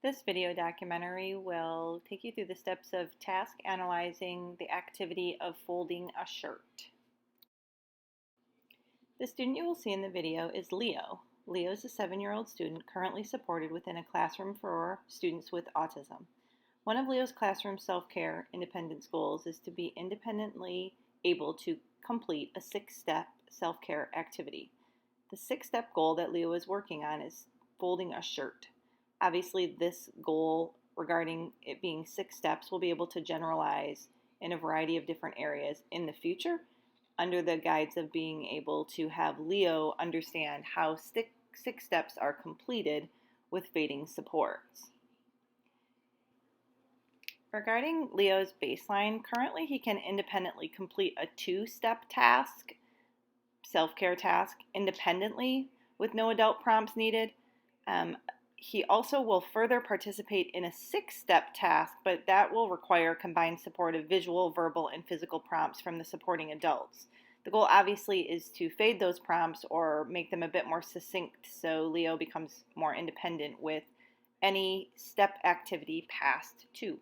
This video documentary will take you through the steps of task analyzing the activity of folding a shirt. The student you will see in the video is Leo. Leo is a 7-year-old student currently supported within a classroom for students with autism. One of Leo's classroom self-care independence goals is to be independently able to complete a 6-step self-care activity. The 6-step goal that Leo is working on is folding a shirt. Obviously, this goal regarding it being 6 steps will be able to generalize in a variety of different areas in the future under the guides of being able to have Leo understand how 6 steps are completed with fading supports. Regarding Leo's baseline, currently he can independently complete a 2-step task, self-care task, independently with no adult prompts needed. He also will further participate in a 6-step task, but that will require combined support of visual, verbal, and physical prompts from the supporting adults. The goal obviously is to fade those prompts or make them a bit more succinct so Leo becomes more independent with any step activity past 2.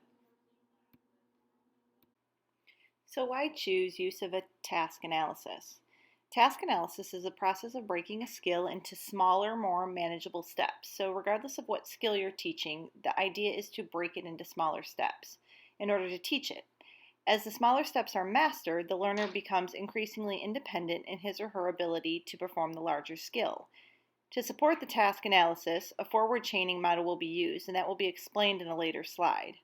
So why choose use of a task analysis? Task analysis is a process of breaking a skill into smaller, more manageable steps. So regardless of what skill you're teaching, the idea is to break it into smaller steps in order to teach it. As the smaller steps are mastered, the learner becomes increasingly independent in his or her ability to perform the larger skill. To support the task analysis, a forward chaining model will be used, and that will be explained in a later slide.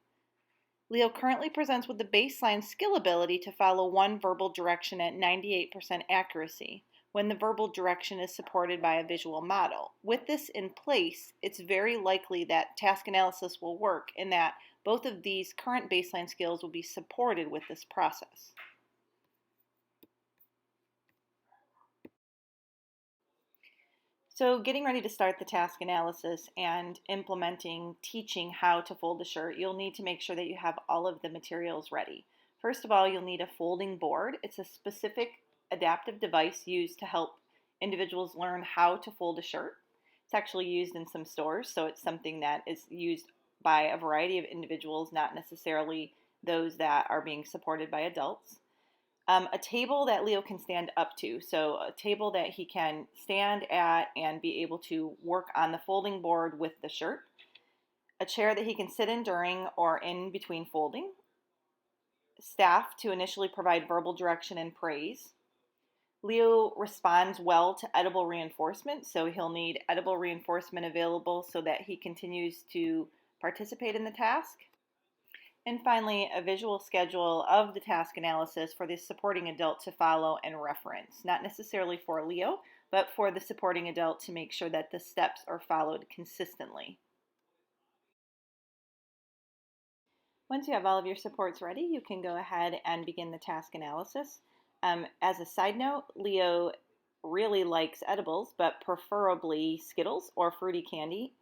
Leo currently presents with the baseline skill ability to follow one verbal direction at 98% accuracy when the verbal direction is supported by a visual model. With this in place, it's very likely that task analysis will work in that both of these current baseline skills will be supported with this process. So getting ready to start the task analysis and implementing, teaching how to fold a shirt, you'll need to make sure that you have all of the materials ready. First of all, you'll need a folding board. It's a specific adaptive device used to help individuals learn how to fold a shirt. It's actually used in some stores, so it's something that is used by a variety of individuals, not necessarily those that are being supported by adults. A table that Leo can stand up to, so a table that he can stand at and be able to work on the folding board with the shirt. A chair that he can sit in during or in between folding. Staff to initially provide verbal direction and praise. Leo responds well to edible reinforcement, so he'll need edible reinforcement available so that he continues to participate in the task. And finally, a visual schedule of the task analysis for the supporting adult to follow and reference, not necessarily for Leo, but for the supporting adult to make sure that the steps are followed consistently. Once you have all of your supports ready, you can go ahead and begin the task analysis. As a side note, Leo really likes edibles, but preferably Skittles or fruity candy.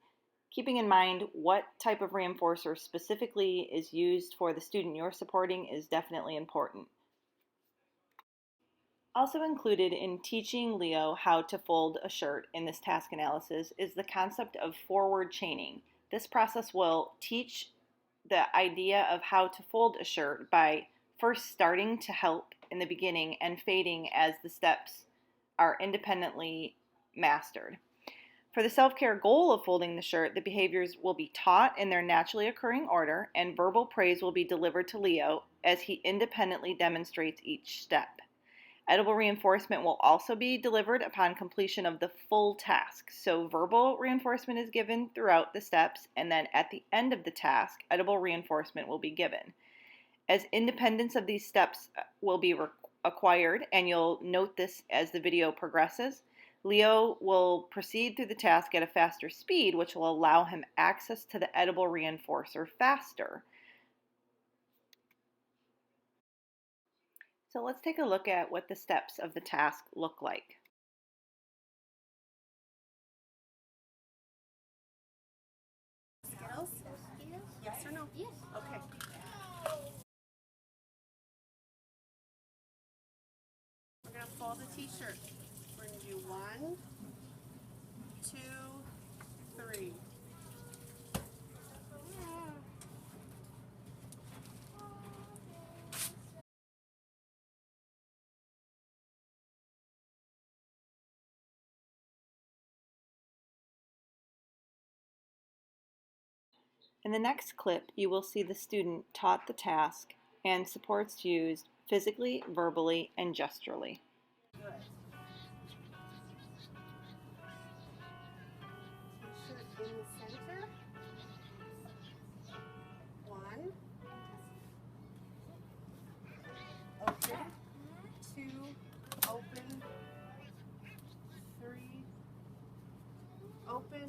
Keeping in mind what type of reinforcer specifically is used for the student you're supporting is definitely important. Also included in teaching Leo how to fold a shirt in this task analysis is the concept of forward chaining. This process will teach the idea of how to fold a shirt by first starting to help in the beginning and fading as the steps are independently mastered. For the self-care goal of folding the shirt, the behaviors will be taught in their naturally occurring order, and verbal praise will be delivered to Leo as he independently demonstrates each step. Edible reinforcement will also be delivered upon completion of the full task. So verbal reinforcement is given throughout the steps, and then at the end of the task, edible reinforcement will be given. As independence of these steps will be acquired, and you'll note this as the video progresses, Leo will proceed through the task at a faster speed, which will allow him access to the edible reinforcer faster. So let's take a look at what the steps of the task look like. Skittles? Yes or no? Yes. Okay. We're going to fold a t-shirt. We're going to do 1, 2, 3. In the next clip, you will see the student taught the task and supports used physically, verbally, and gesturally. Good. T-shirt in the center. 1. Open. 2. Open. 3. Open.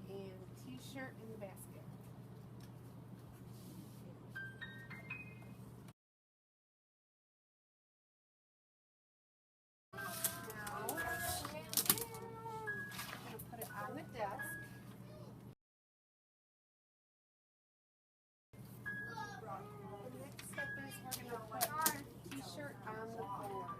And T-shirt in the basket. Now, I'm going to put it on the desk. The next step is we're going to put T-shirt on the board.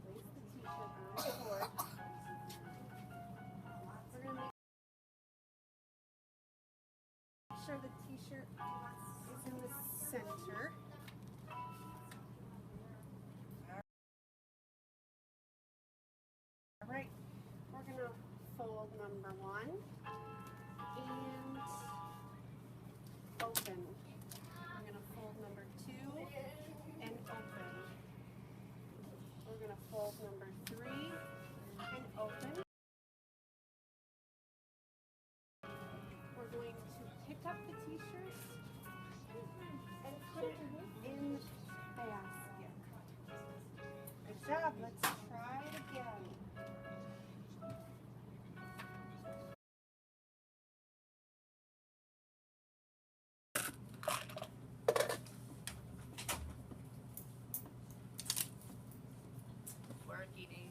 Place the T-shirt on the board. We're going to make sure the T-shirt is in the center. Alright, we're going to fold number 1 and open. We're going to fold number 2 and open. We're going to fold number 3 and open. We're going to pick up the T-shirt and put it in the basket. Good job. Let's try it again. Working.